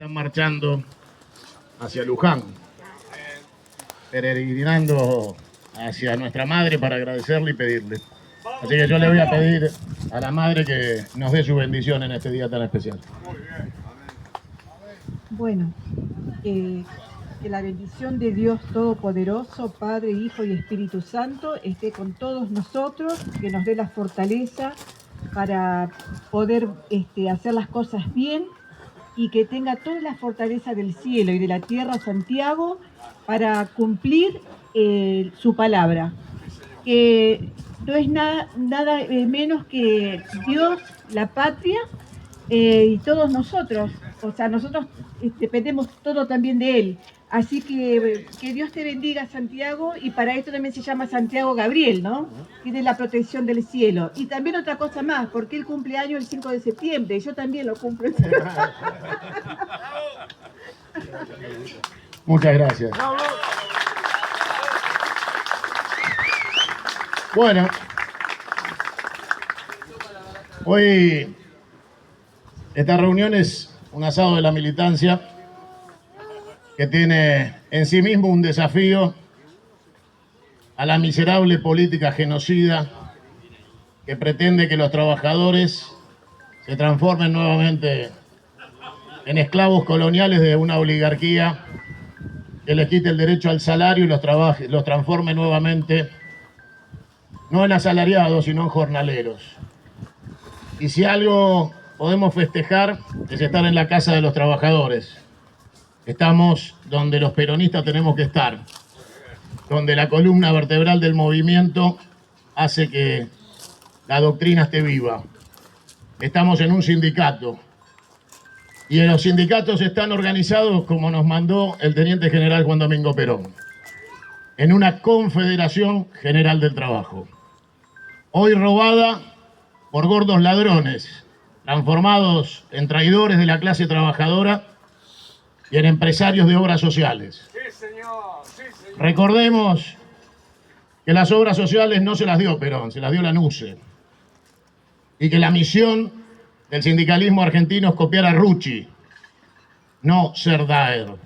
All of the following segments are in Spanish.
Están marchando hacia Luján, peregrinando hacia nuestra madre para agradecerle y pedirle. Así que yo le voy a pedir a la madre que nos dé su bendición en este día tan especial. Bueno, que la bendición de Dios Todopoderoso, Padre, Hijo y Espíritu Santo, esté con todos nosotros, que nos dé la fortaleza para poder hacer las cosas bien, y que tenga toda la fortaleza del cielo y de la tierra, Santiago, para cumplir su palabra. Que no es nada menos que Dios, la patria y todos nosotros. O sea, nosotros dependemos todo también de Él. Así que Dios te bendiga, Santiago, y para esto también se llama Santiago Gabriel, ¿no? Tiene la protección del cielo. Y también otra cosa más, porque él cumple años el 5 de septiembre, y yo también lo cumplo. Muchas gracias. Bueno, hoy esta reunión es un asado de la militancia que tiene en sí mismo un desafío a la miserable política genocida que pretende que los trabajadores se transformen nuevamente en esclavos coloniales de una oligarquía que les quite el derecho al salario y los transforme nuevamente no en asalariados, sino en jornaleros. Y si algo podemos festejar es estar en la casa de los trabajadores. Estamos donde los peronistas tenemos que estar, donde la columna vertebral del movimiento hace que la doctrina esté viva. Estamos en un sindicato, y los sindicatos están organizados como nos mandó el teniente general Juan Domingo Perón, en una Confederación General del Trabajo, hoy robada por gordos ladrones, transformados en traidores de la clase trabajadora y en empresarios de obras sociales. Sí, señor. Sí, señor. Recordemos que las obras sociales no se las dio Perón, se las dio Lanusse, y que la misión del sindicalismo argentino es copiar a Rucci, no ser Daer.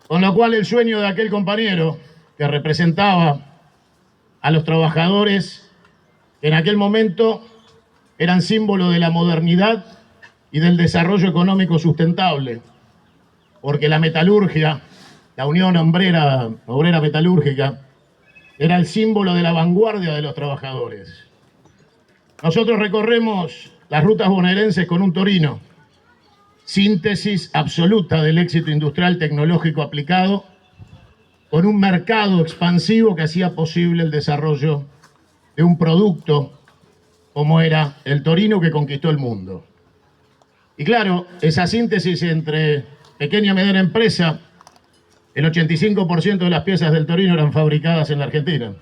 Con lo cual el sueño de aquel compañero que representaba a los trabajadores que en aquel momento eran símbolo de la modernidad y del desarrollo económico sustentable, porque la metalurgia, la Unión Obrera Metalúrgica, era el símbolo de la vanguardia de los trabajadores. Nosotros recorremos las rutas bonaerenses con un Torino, síntesis absoluta del éxito industrial tecnológico aplicado, con un mercado expansivo que hacía posible el desarrollo de un producto como era el Torino que conquistó el mundo. Y claro, esa síntesis entre pequeña y mediana empresa, el 85% de las piezas del Torino eran fabricadas en la Argentina.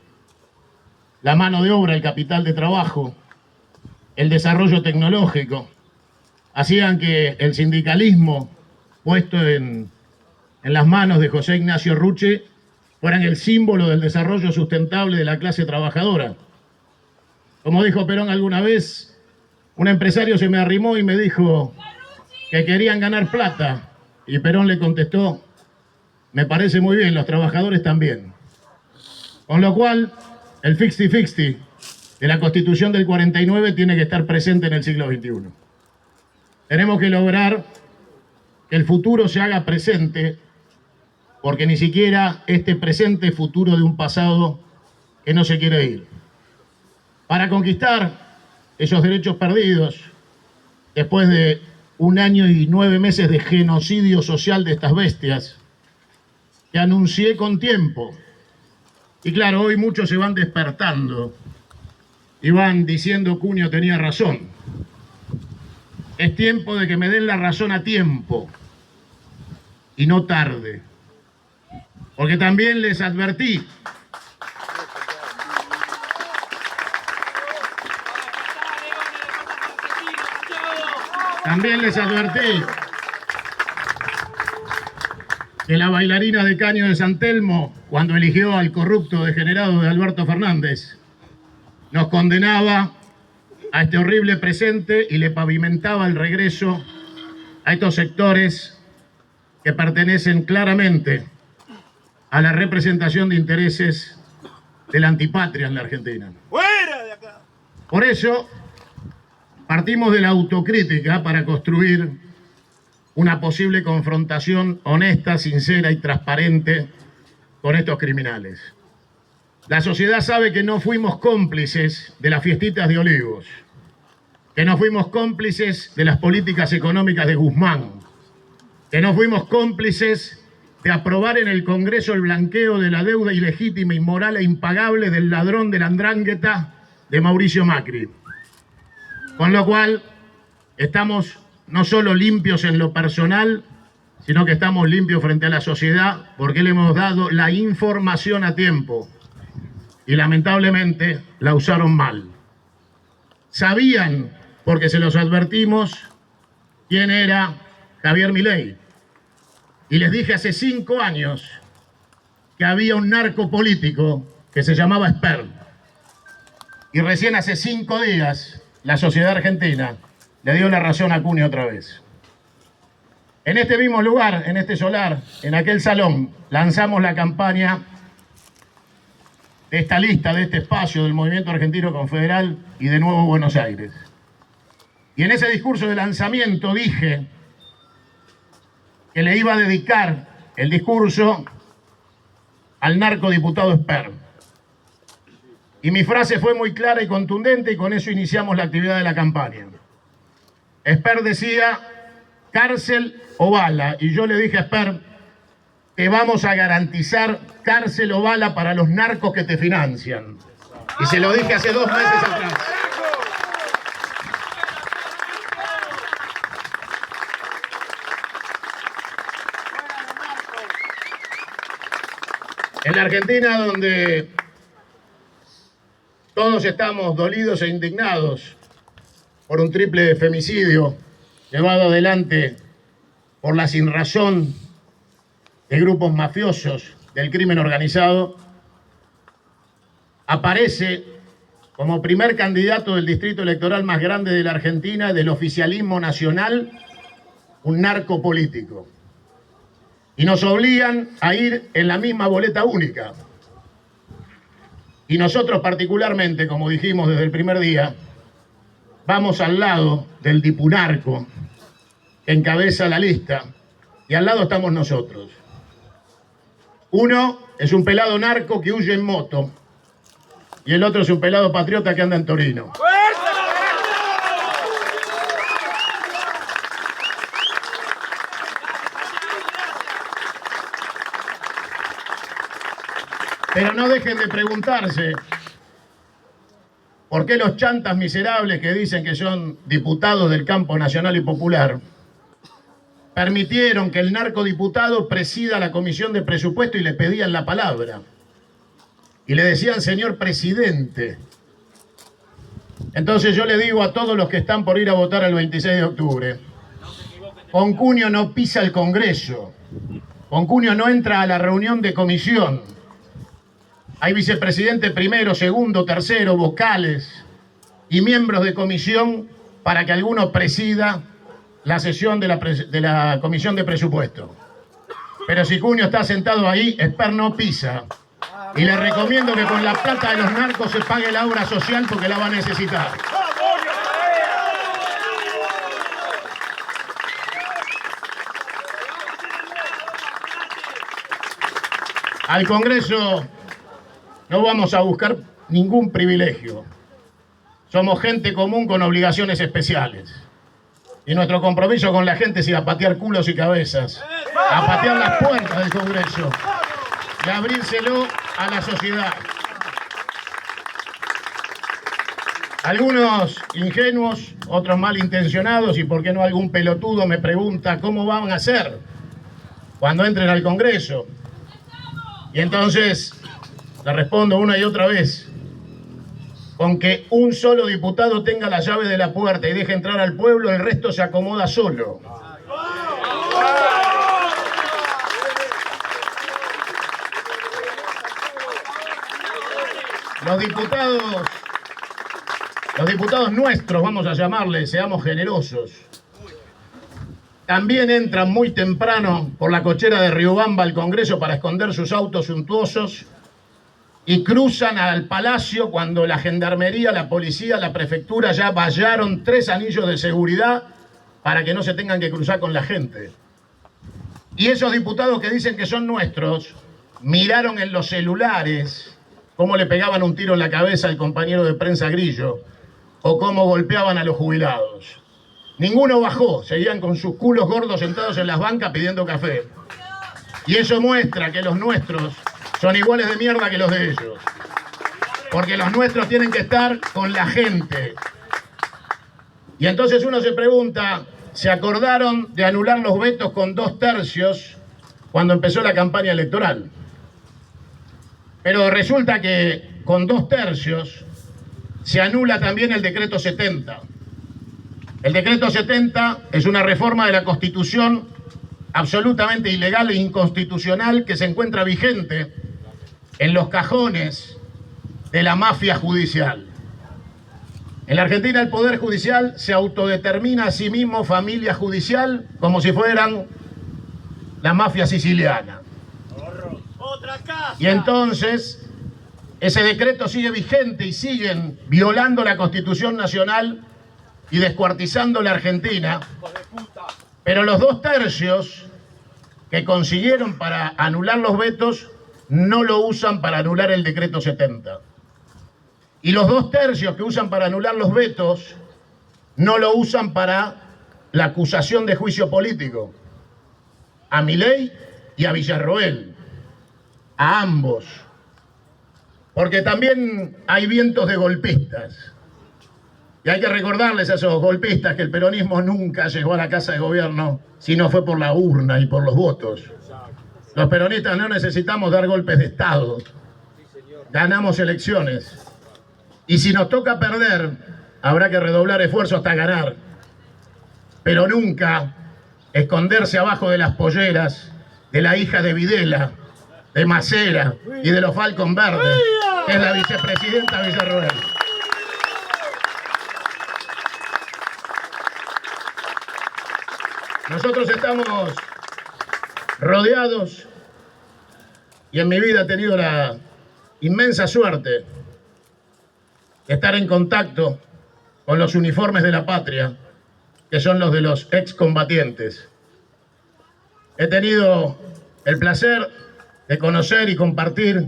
La mano de obra, el capital de trabajo, el desarrollo tecnológico, hacían que el sindicalismo puesto en las manos de José Ignacio Rucci fueran el símbolo del desarrollo sustentable de la clase trabajadora. Como dijo Perón alguna vez, un empresario se me arrimó y me dijo que querían ganar plata, y Perón le contestó: me parece muy bien, los trabajadores también. Con lo cual, el 50-50 de la Constitución del 49 tiene que estar presente en el siglo XXI. Tenemos que lograr que el futuro se haga presente, porque ni siquiera este presente es futuro de un pasado que no se quiere ir. Para conquistar esos derechos perdidos, después de 1 año y 9 meses de genocidio social de estas bestias, que anuncié con tiempo. Y claro, hoy muchos se van despertando y van diciendo Cunio tenía razón. Es tiempo de que me den la razón a tiempo y no tarde. Porque también les advertí que la bailarina de Caño de San Telmo, cuando eligió al corrupto degenerado de Alberto Fernández, nos condenaba a este horrible presente y le pavimentaba el regreso a estos sectores que pertenecen claramente a la representación de intereses de la antipatria en la Argentina. ¡Fuera de acá! Por eso, partimos de la autocrítica para construir una posible confrontación honesta, sincera y transparente con estos criminales. La sociedad sabe que no fuimos cómplices de las fiestitas de Olivos, que no fuimos cómplices de las políticas económicas de Guzmán, que no fuimos cómplices de aprobar en el Congreso el blanqueo de la deuda ilegítima, inmoral e impagable del ladrón de la andrángueta de Mauricio Macri. Con lo cual, estamos no solo limpios en lo personal, sino que estamos limpios frente a la sociedad porque le hemos dado la información a tiempo y lamentablemente la usaron mal. Sabían, porque se los advertimos, quién era Javier Milei. Y les dije hace 5 años que había un narco político que se llamaba Esper. Y recién hace 5 días la sociedad argentina le dio la razón a Cunio otra vez. En este mismo lugar, en este solar, en aquel salón, lanzamos la campaña de esta lista, de este espacio del Movimiento Argentino Confederal y de Nuevo Buenos Aires. Y en ese discurso de lanzamiento dije que le iba a dedicar el discurso al narcodiputado Esper. Y mi frase fue muy clara y contundente y con eso iniciamos la actividad de la campaña. Esper decía, cárcel o bala. Y yo le dije a Esper, te vamos a garantizar cárcel o bala para los narcos que te financian. Y se lo dije hace 2 meses atrás. En la Argentina, donde todos estamos dolidos e indignados por un triple femicidio llevado adelante por la sinrazón de grupos mafiosos del crimen organizado, aparece como primer candidato del distrito electoral más grande de la Argentina, del oficialismo nacional, un narco político. Y nos obligan a ir en la misma boleta única. Y nosotros particularmente, como dijimos desde el primer día, vamos al lado del dipunarco que encabeza la lista y al lado estamos nosotros. Uno es un pelado narco que huye en moto y el otro es un pelado patriota que anda en Torino. Pero no dejen de preguntarse por qué los chantas miserables que dicen que son diputados del campo nacional y popular permitieron que el narcodiputado presida la comisión de presupuesto y le pedían la palabra. Y le decían, señor presidente. Entonces yo le digo a todos los que están por ir a votar el 26 de octubre, con Cunio no pisa el Congreso, con Cunio no entra a la reunión de comisión. Hay vicepresidente primero, segundo, tercero, vocales y miembros de comisión para que alguno presida la sesión de la comisión de presupuesto. Pero si Cunio está sentado ahí, Esper no pisa. Y le recomiendo que con la plata de los narcos se pague la obra social porque la va a necesitar. Al Congreso no vamos a buscar ningún privilegio. Somos gente común con obligaciones especiales. Y nuestro compromiso con la gente es ir a patear culos y cabezas, a patear las puertas del Congreso y abrírselo a la sociedad. Algunos ingenuos, otros malintencionados y por qué no algún pelotudo me pregunta cómo van a hacer cuando entren al Congreso. Y entonces le respondo una y otra vez, con que un solo diputado tenga la llave de la puerta y deje entrar al pueblo, el resto se acomoda solo. Los diputados nuestros, vamos a llamarles, seamos generosos. también entran muy temprano por la cochera de Riobamba al Congreso para esconder sus autos suntuosos y cruzan al Palacio cuando la Gendarmería, la Policía, la Prefectura ya vallaron 3 anillos de seguridad para que no se tengan que cruzar con la gente. Y esos diputados que dicen que son nuestros, miraron en los celulares cómo le pegaban un tiro en la cabeza al compañero de prensa Grillo o cómo golpeaban a los jubilados. Ninguno bajó, seguían con sus culos gordos sentados en las bancas pidiendo café. Y eso muestra que los nuestros son iguales de mierda que los de ellos. Porque los nuestros tienen que estar con la gente. Y entonces uno se pregunta, ¿se acordaron de anular los vetos con 2/3 cuando empezó la campaña electoral? Pero resulta que con 2/3 se anula también el decreto 70. El decreto 70 es una reforma de la Constitución absolutamente ilegal e inconstitucional que se encuentra vigente en los cajones de la mafia judicial. En la Argentina el Poder Judicial se autodetermina a sí mismo familia judicial como si fueran la mafia siciliana. Y entonces ese decreto sigue vigente y siguen violando la Constitución Nacional y descuartizando la Argentina. Pero los 2/3 que consiguieron para anular los vetos no lo usan para anular el decreto 70. Y los 2/3 que usan para anular los vetos no lo usan para la acusación de juicio político. A Milei y a Villarroel. A ambos. Porque también hay vientos de golpistas. Y hay que recordarles a esos golpistas que el peronismo nunca llegó a la Casa de Gobierno si no fue por la urna y por los votos. Los peronistas no necesitamos dar golpes de Estado. Ganamos elecciones. Y si nos toca perder, habrá que redoblar esfuerzos hasta ganar. Pero nunca esconderse abajo de las polleras de la hija de Videla, de Macera y de los Falcon Verdes, que es la vicepresidenta Villarroel. Nosotros estamos rodeados y en mi vida he tenido la inmensa suerte de estar en contacto con los uniformes de la patria, que son los de los excombatientes. He tenido el placer de conocer y compartir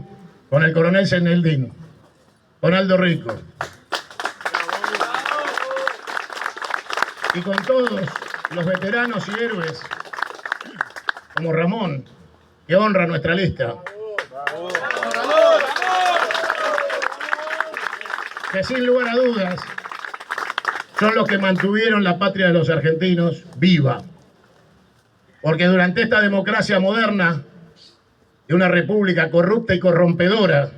con el coronel Zeneldín, con Aldo Rico y con todos los veteranos y héroes como Ramón, que honra nuestra lista. Que sin lugar a dudas son los que mantuvieron la patria de los argentinos viva. Porque durante esta democracia moderna de una república corrupta y corrompedora,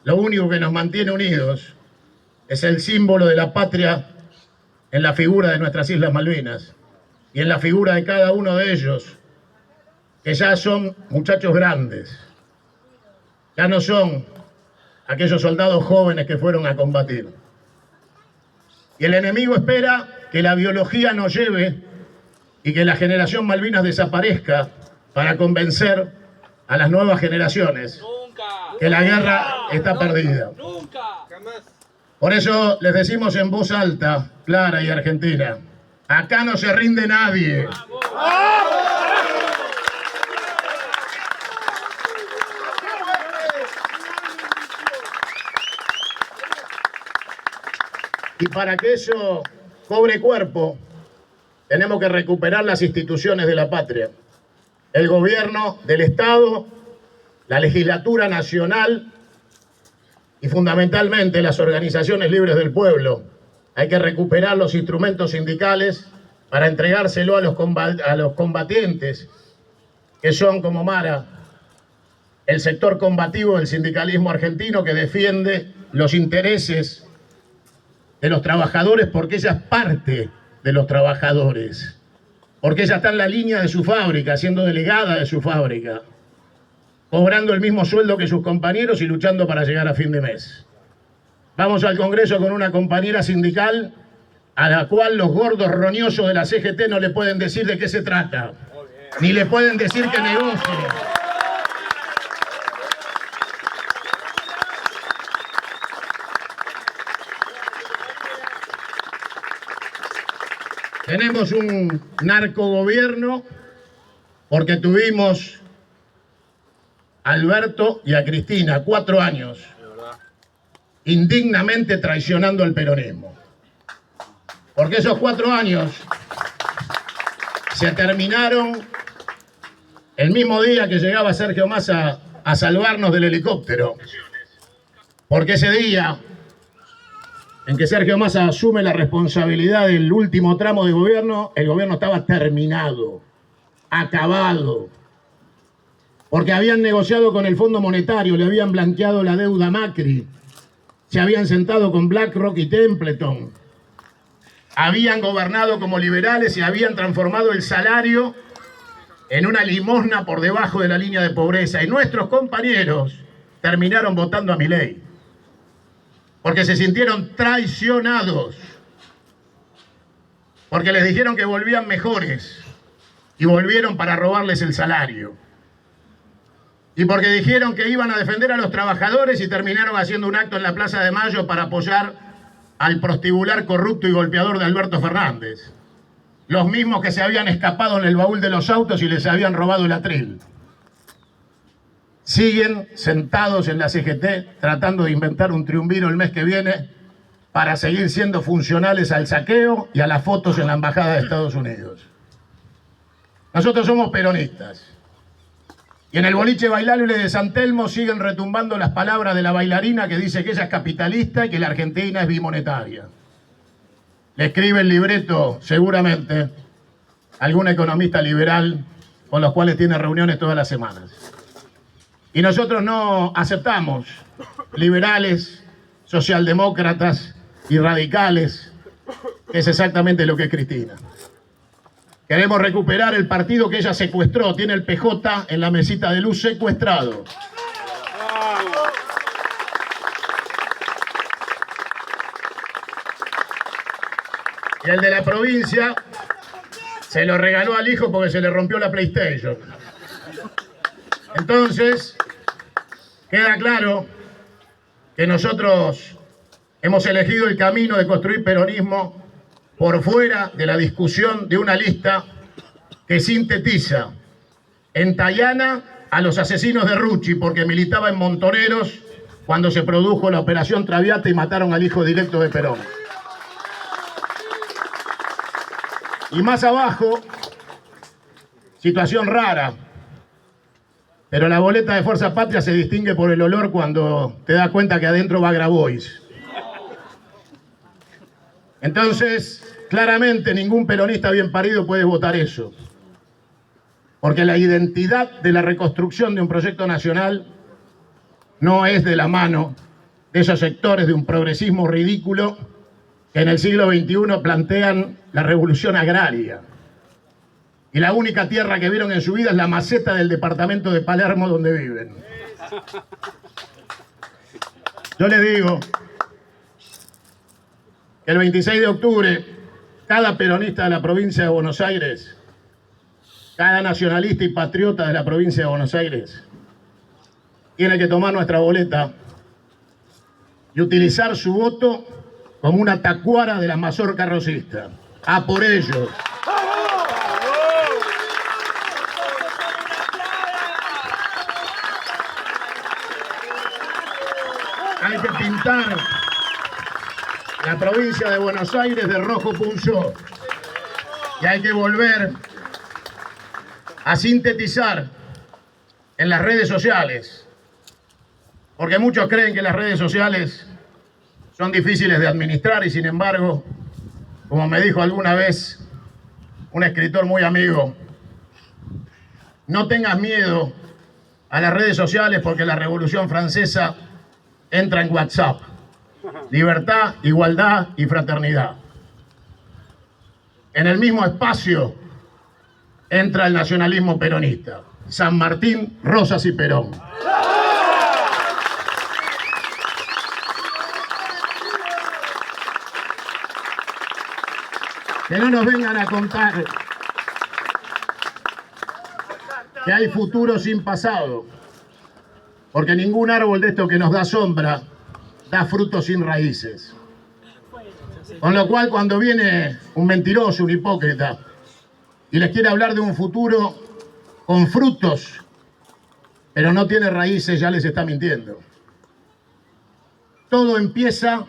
lo único que nos mantiene unidos es el símbolo de la patria en la figura de nuestras Islas Malvinas y en la figura de cada uno de ellos, que ya son muchachos grandes, ya no son aquellos soldados jóvenes que fueron a combatir. Y el enemigo espera que la biología nos lleve y que la generación Malvinas desaparezca para convencer a las nuevas generaciones que la guerra está perdida. Por eso les decimos en voz alta, clara y argentina, acá no se rinde nadie. Y para que eso cobre cuerpo, tenemos que recuperar las instituciones de la patria. El gobierno del Estado, la legislatura nacional y fundamentalmente las organizaciones libres del pueblo. Hay que recuperar los instrumentos sindicales para entregárselo a los combatientes, que son como Mara, el sector combativo del sindicalismo argentino que defiende los intereses de los trabajadores porque ella es parte de los trabajadores, porque ella está en la línea de su fábrica, siendo delegada de su fábrica, cobrando el mismo sueldo que sus compañeros y luchando para llegar a fin de mes. Vamos al Congreso con una compañera sindical a la cual los gordos roñosos de la CGT no le pueden decir de qué se trata, ni le pueden decir que negocie. Tenemos un narcogobierno porque tuvimos a Alberto y a Cristina 4 años indignamente traicionando al peronismo. Porque esos 4 años se terminaron el mismo día que llegaba Sergio Massa a salvarnos del helicóptero. Porque ese día en que Sergio Massa asume la responsabilidad del último tramo de gobierno, el gobierno estaba terminado, acabado. Porque habían negociado con el Fondo Monetario, le habían blanqueado la deuda a Macri, se habían sentado con BlackRock y Templeton, habían gobernado como liberales y habían transformado el salario en una limosna por debajo de la línea de pobreza. Y nuestros compañeros terminaron votando a Milei, porque se sintieron traicionados, porque les dijeron que volvían mejores y volvieron para robarles el salario. Y porque dijeron que iban a defender a los trabajadores y terminaron haciendo un acto en la Plaza de Mayo para apoyar al prostibular corrupto y golpeador de Alberto Fernández. Los mismos que se habían escapado en el baúl de los autos y les habían robado el atril. Siguen sentados en la CGT tratando de inventar un triunviro el mes que viene para seguir siendo funcionales al saqueo y a las fotos en la Embajada de Estados Unidos. Nosotros somos peronistas. Y en el boliche bailable de San Telmo siguen retumbando las palabras de la bailarina que dice que ella es capitalista y que la Argentina es bimonetaria. Le escribe el libreto, seguramente, algún economista liberal con los cuales tiene reuniones todas las semanas. Y nosotros no aceptamos liberales, socialdemócratas y radicales, que es exactamente lo que es Cristina. Queremos recuperar el partido que ella secuestró. Tiene el PJ en la mesita de luz secuestrado. Y el de la provincia se lo regaló al hijo porque se le rompió la PlayStation. Entonces, queda claro que nosotros hemos elegido el camino de construir peronismo por fuera de la discusión de una lista que sintetiza en Tayana a los asesinos de Rucci porque militaba en Montoneros cuando se produjo la operación Traviata y mataron al hijo directo de Perón. Y más abajo, situación rara, pero la boleta de Fuerza Patria se distingue por el olor cuando te das cuenta que adentro va Grabois. Entonces, claramente ningún peronista bien parido puede votar eso. Porque la identidad de la reconstrucción de un proyecto nacional no es de la mano de esos sectores de un progresismo ridículo que en el siglo XXI plantean la revolución agraria. Y la única tierra que vieron en su vida es la maceta del departamento de Palermo donde viven. Yo les digo que el 26 de octubre, cada peronista de la provincia de Buenos Aires, cada nacionalista y patriota de la provincia de Buenos Aires, tiene que tomar nuestra boleta y utilizar su voto como una tacuara de la mazorca rosista. ¡A por ellos! Hay que pintar la provincia de Buenos Aires de rojo punzó. Y hay que volver a sintetizar en las redes sociales. Porque muchos creen que las redes sociales son difíciles de administrar y sin embargo, como me dijo alguna vez un escritor muy amigo, no tengas miedo a las redes sociales porque la Revolución Francesa entra en WhatsApp. Libertad, igualdad y fraternidad. En el mismo espacio entra el nacionalismo peronista. San Martín, Rosas y Perón. Que no nos vengan a contar que hay futuro sin pasado, porque ningún árbol de esto que nos da sombra da frutos sin raíces. Con lo cual, cuando viene un mentiroso, un hipócrita, y les quiere hablar de un futuro con frutos, pero no tiene raíces, ya les está mintiendo. Todo empieza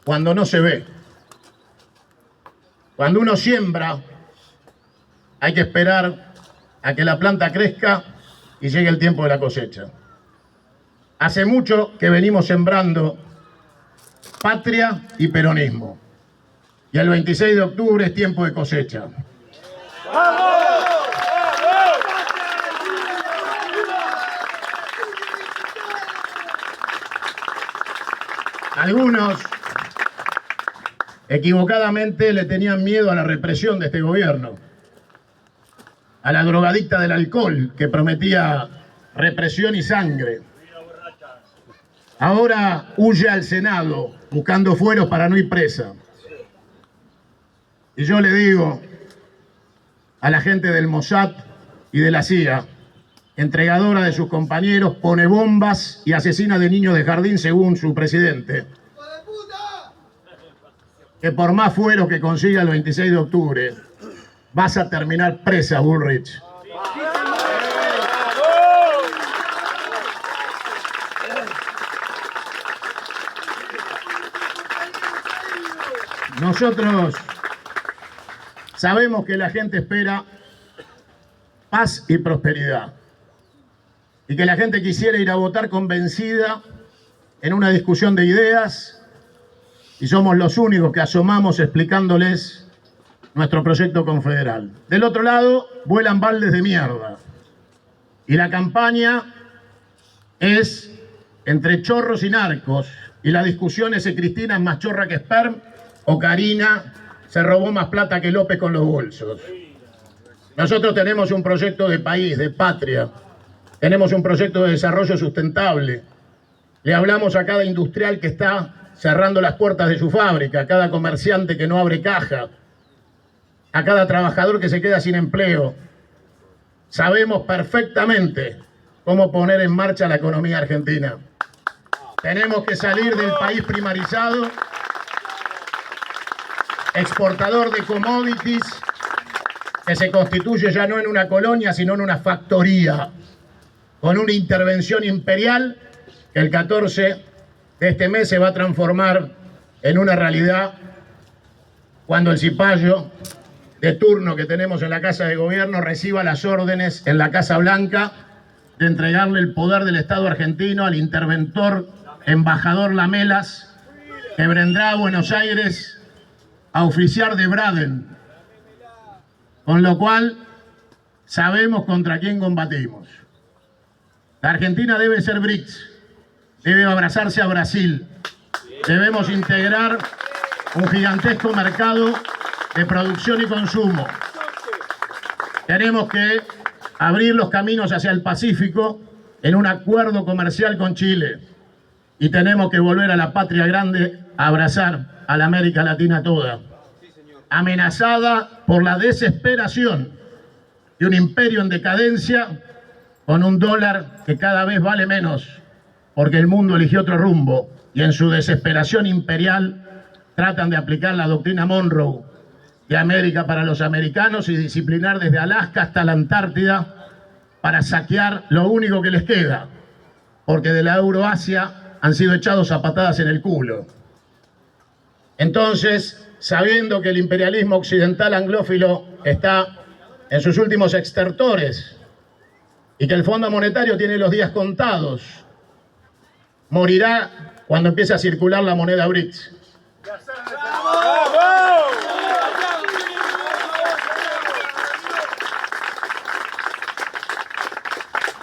cuando no se ve. Cuando uno siembra, hay que esperar a que la planta crezca y llegue el tiempo de la cosecha. Hace mucho que venimos sembrando patria y peronismo. Y el 26 de octubre es tiempo de cosecha. Algunos equivocadamente le tenían miedo a la represión de este gobierno, a la drogadicta del alcohol que prometía represión y sangre. Ahora huye al Senado buscando fueros para no ir presa. Y yo le digo a la gente del Mossad y de la CIA, entregadora de sus compañeros, pone bombas y asesina de niños de jardín según su presidente, que por más fueros que consiga el 26 de octubre, vas a terminar presa, Bullrich. Nosotros sabemos que la gente espera paz y prosperidad, y que la gente quisiera ir a votar convencida en una discusión de ideas, y somos los únicos que asomamos explicándoles nuestro proyecto confederal. Del otro lado, vuelan baldes de mierda, y la campaña es entre chorros y narcos, y la discusión es si Cristina es más chorra que Sperm, o Karina se robó más plata que López con los bolsos. Nosotros tenemos un proyecto de país, de patria, tenemos un proyecto de desarrollo sustentable. Le hablamos a cada industrial que está cerrando las puertas de su fábrica, a cada comerciante que no abre caja, a cada trabajador que se queda sin empleo. Sabemos perfectamente cómo poner en marcha la economía argentina. Tenemos que salir del país primarizado, exportador de commodities, que se constituye ya no en una colonia, sino en una factoría, con una intervención imperial que el 14 de este mes se va a transformar en una realidad cuando el cipayo de turno que tenemos en la Casa de Gobierno reciba las órdenes en la Casa Blanca de entregarle el poder del Estado argentino al interventor embajador Lamelas, que vendrá a Buenos Aires a oficiar de Braden, con lo cual sabemos contra quién combatimos. La Argentina debe ser BRICS, debe abrazarse a Brasil, debemos integrar un gigantesco mercado de producción y consumo. Tenemos que abrir los caminos hacia el Pacífico en un acuerdo comercial con Chile, y tenemos que volver a la patria grande a abrazar a la América Latina toda, amenazada por la desesperación de un imperio en decadencia, con un dólar que cada vez vale menos, porque el mundo eligió otro rumbo, y en su desesperación imperial tratan de aplicar la doctrina Monroe de América para los americanos y disciplinar desde Alaska hasta la Antártida para saquear lo único que les queda, porque de la Euroasia han sido echados a patadas en el culo. Entonces, sabiendo que el imperialismo occidental anglófilo está en sus últimos extertores y que el Fondo Monetario tiene los días contados, morirá cuando empiece a circular la moneda BRICS.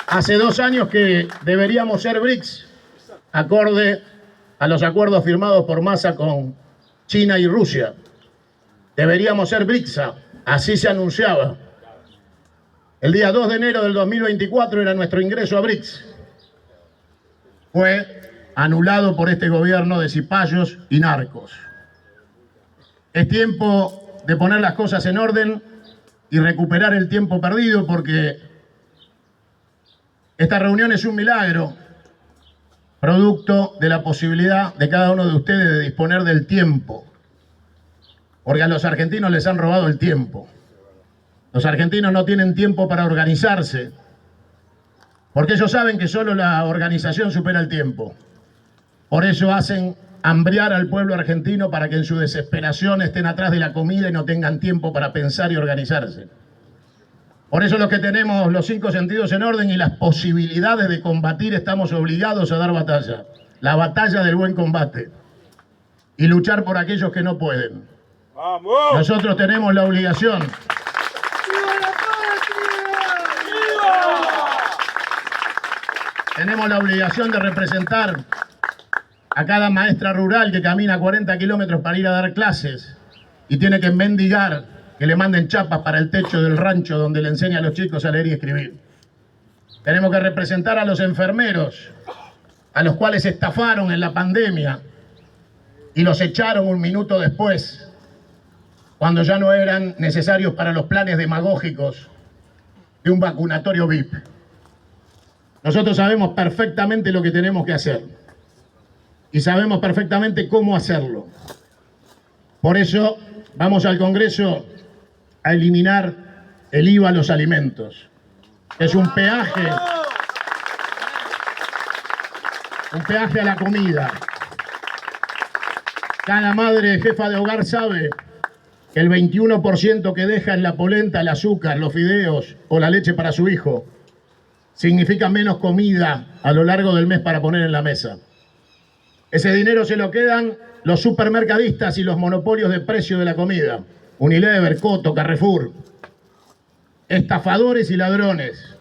Hace 2 años que deberíamos ser BRICS, acorde a los acuerdos firmados por Massa con China y Rusia. Deberíamos ser BRICSA, así se anunciaba. El día 2 de enero del 2024 era nuestro ingreso a BRICS. Fue anulado por este gobierno de cipayos y narcos. Es tiempo de poner las cosas en orden y recuperar el tiempo perdido, porque esta reunión es un milagro, producto de la posibilidad de cada uno de ustedes de disponer del tiempo, porque a los argentinos les han robado el tiempo. Los argentinos no tienen tiempo para organizarse, porque ellos saben que solo la organización supera el tiempo. Por eso hacen hambriar al pueblo argentino para que en su desesperación estén atrás de la comida y no tengan tiempo para pensar y organizarse. Por eso los que tenemos los 5 sentidos en orden y las posibilidades de combatir estamos obligados a dar batalla. La batalla del buen combate. Y luchar por aquellos que no pueden. ¡Vamos! Nosotros tenemos la obligación. Tenemos la obligación de representar a cada maestra rural que camina 40 kilómetros para ir a dar clases y tiene que mendigar que le manden chapas para el techo del rancho donde le enseña a los chicos a leer y escribir. Tenemos que representar a los enfermeros, a los cuales estafaron en la pandemia y los echaron un minuto después, cuando ya no eran necesarios para los planes demagógicos de un vacunatorio VIP. Nosotros sabemos perfectamente lo que tenemos que hacer y sabemos perfectamente cómo hacerlo. Por eso vamos al Congreso a eliminar el IVA a los alimentos. Es un peaje a la comida. Cada madre jefa de hogar sabe que el 21% que deja en la polenta, el azúcar, los fideos o la leche para su hijo significa menos comida a lo largo del mes para poner en la mesa. Ese dinero se lo quedan los supermercadistas y los monopolios de precio de la comida. Unilever, Coto, Carrefour. Estafadores y ladrones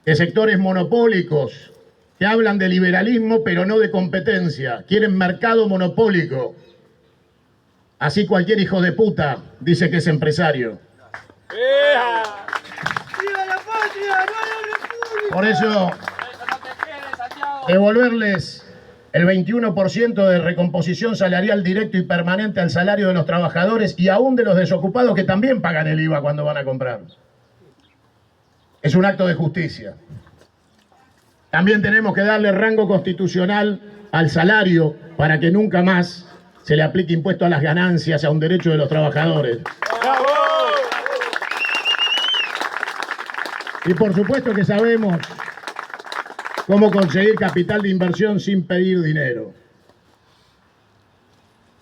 de sectores monopólicos que hablan de liberalismo pero no de competencia. Quieren mercado monopólico. Así cualquier hijo de puta dice que es empresario. Por eso, devolverles el 21% de recomposición salarial directo y permanente al salario de los trabajadores y aún de los desocupados que también pagan el IVA cuando van a comprar. Es un acto de justicia. También tenemos que darle rango constitucional al salario para que nunca más se le aplique impuesto a las ganancias, a un derecho de los trabajadores. Y por supuesto que sabemos cómo conseguir capital de inversión sin pedir dinero.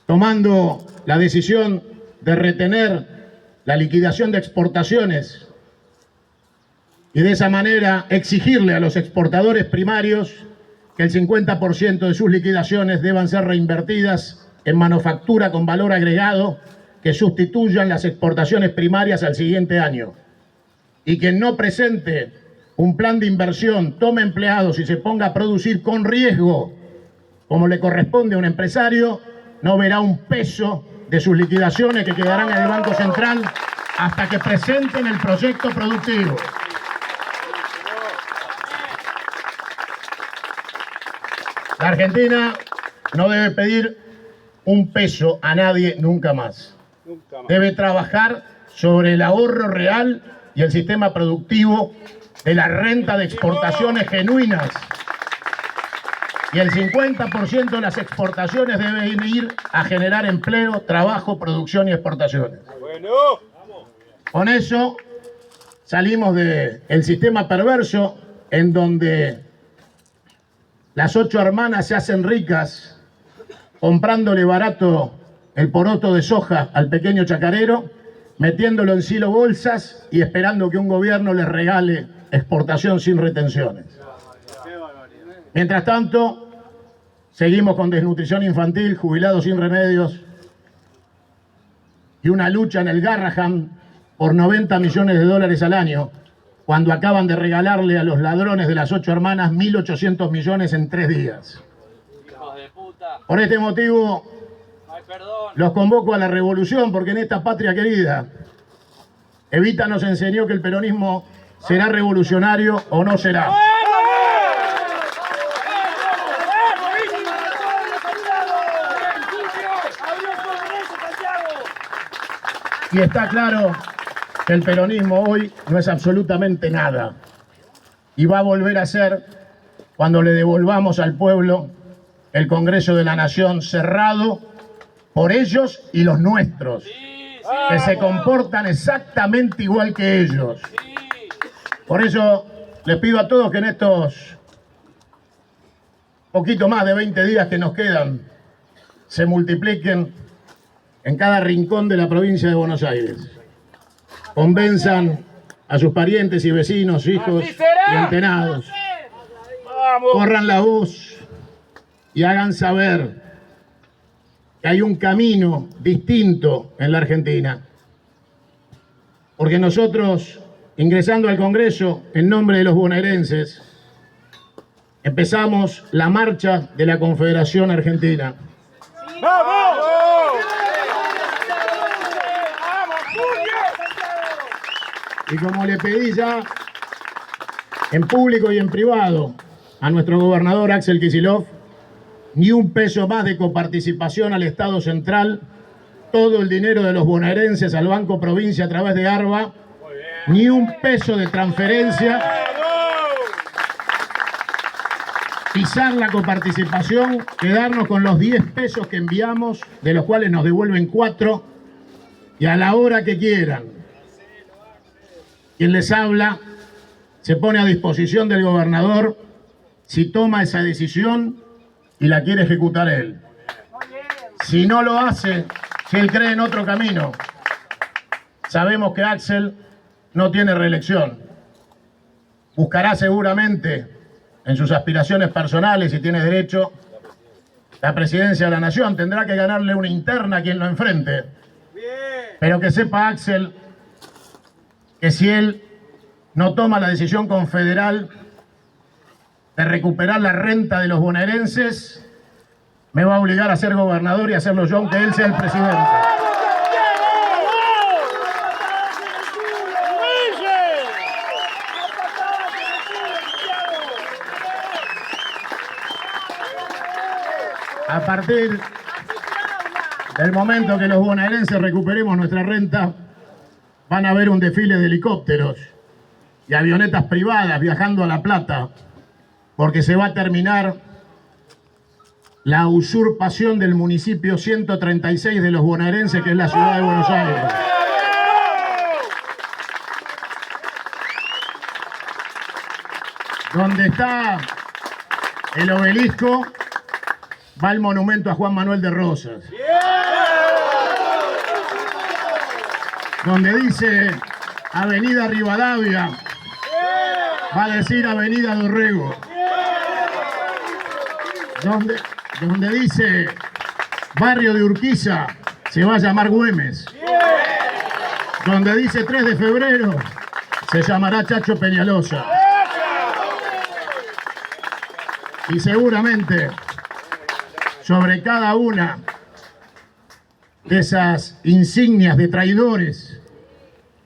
Tomando la decisión de retener la liquidación de exportaciones y de esa manera exigirle a los exportadores primarios que el 50% de sus liquidaciones deban ser reinvertidas en manufactura con valor agregado que sustituyan las exportaciones primarias al siguiente año. Y quien no presente un plan de inversión, tome empleados y se ponga a producir con riesgo, como le corresponde a un empresario, no verá un peso de sus liquidaciones que quedarán en el Banco Central hasta que presenten el proyecto productivo. La Argentina no debe pedir un peso a nadie nunca más. Debe trabajar sobre el ahorro real y el sistema productivo de la renta de exportaciones genuinas. Y el 50% de las exportaciones deben ir a generar empleo, trabajo, producción y exportaciones. Con eso salimos del sistema perverso en donde las 8 hermanas se hacen ricas comprándole barato el poroto de soja al pequeño chacarero, metiéndolo en silo bolsas y esperando que un gobierno les regale exportación sin retenciones. Mientras tanto, seguimos con desnutrición infantil, jubilados sin remedios y una lucha en el Garrahan por 90 millones de dólares al año, cuando acaban de regalarle a los ladrones de las 8 hermanas 1.800 millones en 3 días. Hijos de puta. Por este motivo, los convoco a la revolución, porque en esta patria querida, Evita nos enseñó que el peronismo será revolucionario o no será. Y está claro que el peronismo hoy no es absolutamente nada. Y va a volver a ser cuando le devolvamos al pueblo el Congreso de la Nación cerrado por ellos y los nuestros, que se comportan exactamente igual que ellos. Por eso les pido a todos que en estos poquito más de 20 días que nos quedan se multipliquen en cada rincón de la provincia de Buenos Aires. Convenzan a sus parientes y vecinos, hijos y antenados. Corran la voz y hagan saber que hay un camino distinto en la Argentina. Porque nosotros, ingresando al Congreso en nombre de los bonaerenses, empezamos la marcha de la Confederación Argentina. ¡Vamos! Y como le pedí ya en público y en privado a nuestro gobernador Axel Kicillof, ni un peso más de coparticipación al Estado Central, todo el dinero de los bonaerenses al Banco Provincia a través de ARBA, ni un peso de transferencia, pisar la coparticipación, quedarnos con los 10 pesos que enviamos, de los cuales nos devuelven 4, y a la hora que quieran. Quien les habla se pone a disposición del gobernador si toma esa decisión y la quiere ejecutar él. Si no lo hace, si él cree en otro camino, sabemos que Axel no tiene reelección. Buscará seguramente en sus aspiraciones personales, si tiene derecho, la presidencia de la Nación. Tendrá que ganarle una interna a quien lo enfrente. Pero que sepa Axel que si él no toma la decisión confederal de recuperar la renta de los bonaerenses, me va a obligar a ser gobernador y a hacerlo yo, aunque él sea el presidente. A partir del momento que los bonaerenses recuperemos nuestra renta, van a ver un desfile de helicópteros y avionetas privadas viajando a La Plata, porque se va a terminar la usurpación del municipio 136 de los bonaerenses, que es la ciudad de Buenos Aires. Donde está el obelisco, va el monumento a Juan Manuel de Rosas. Donde dice Avenida Rivadavia, va a decir Avenida Dorrego. Donde dice Barrio de Urquiza, se va a llamar Güemes. Donde dice 3 de febrero, se llamará Chacho Peñalosa. Y seguramente sobre cada una de esas insignias de traidores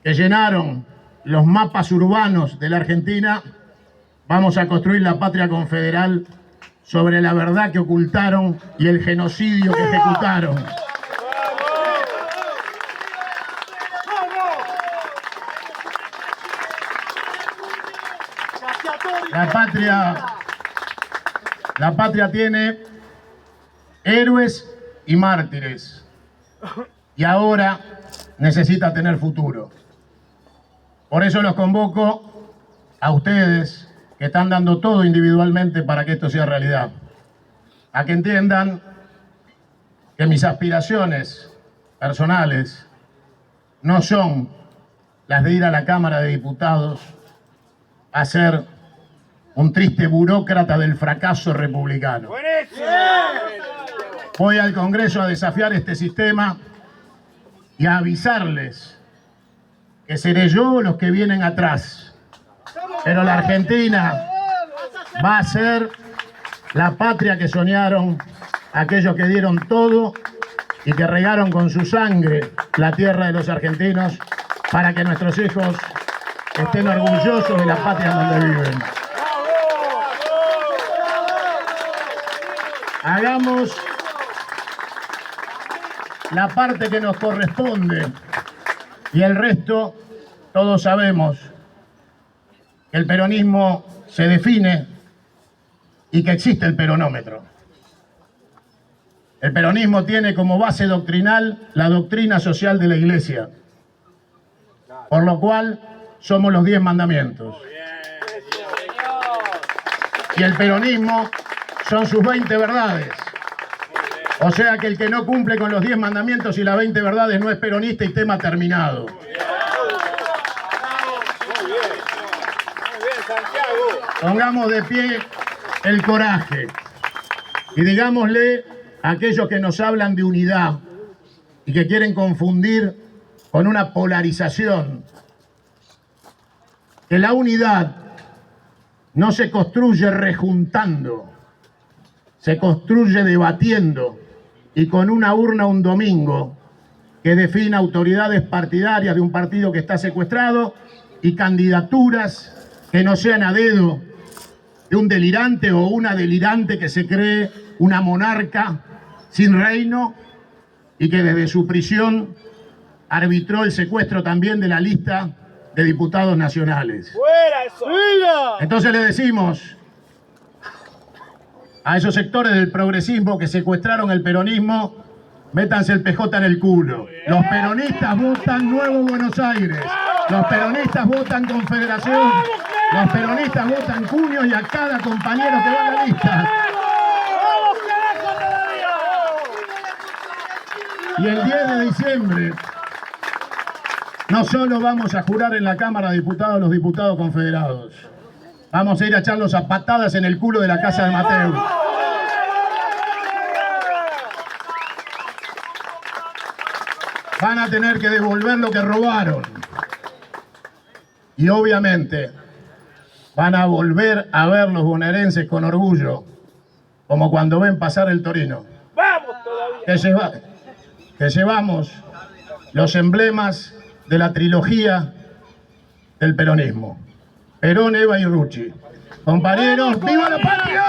que llenaron los mapas urbanos de la Argentina, vamos a construir la patria confederal sobre la verdad que ocultaron y el genocidio que ejecutaron. La patria tiene héroes y mártires, y ahora necesita tener futuro. Por eso los convoco a ustedes, que están dando todo individualmente para que esto sea realidad, a que entiendan que mis aspiraciones personales no son las de ir a la Cámara de Diputados a ser un triste burócrata del fracaso republicano. Voy al Congreso a desafiar este sistema y a avisarles que seré yo o los que vienen atrás. Pero la Argentina va a ser la patria que soñaron aquellos que dieron todo y que regaron con su sangre la tierra de los argentinos para que nuestros hijos estén orgullosos de la patria donde viven. Hagamos la parte que nos corresponde Y el resto, todos sabemos que el peronismo se define y que existe el peronómetro. El peronismo tiene como base doctrinal la doctrina social de la Iglesia, por lo cual somos los 10 mandamientos. Y el peronismo son sus 20 verdades. O sea que el que no cumple con los 10 mandamientos y las 20 verdades no es peronista y tema terminado. Pongamos de pie el coraje y digámosle a aquellos que nos hablan de unidad y que quieren confundir con una polarización, que la unidad no se construye rejuntando, se construye debatiendo y con una urna un domingo que define autoridades partidarias de un partido que está secuestrado y candidaturas que no sean a dedo de un delirante o una delirante que se cree una monarca sin reino y que desde su prisión arbitró el secuestro también de la lista de diputados nacionales. ¡Fuera eso! ¡Fuera! Entonces le decimos a esos sectores del progresismo que secuestraron el peronismo, métanse el PJ en el culo. Los peronistas votan Nuevo Buenos Aires. Los peronistas votan Confederación. Los peronistas votan Cuño y a cada compañero que va a la lista. Y el 10 de diciembre no solo vamos a jurar en la Cámara de Diputados los diputados confederados, vamos a ir a echarlos a patadas en el culo de la casa de Mateu. Van a tener que devolver lo que robaron. Y obviamente van a volver a ver los bonaerenses con orgullo, como cuando ven pasar el Torino. ¡Vamos todavía! Que llevamos los emblemas de la trilogía del peronismo. Perón, Eva y Rucci. Compañeros, ¡viva la patria!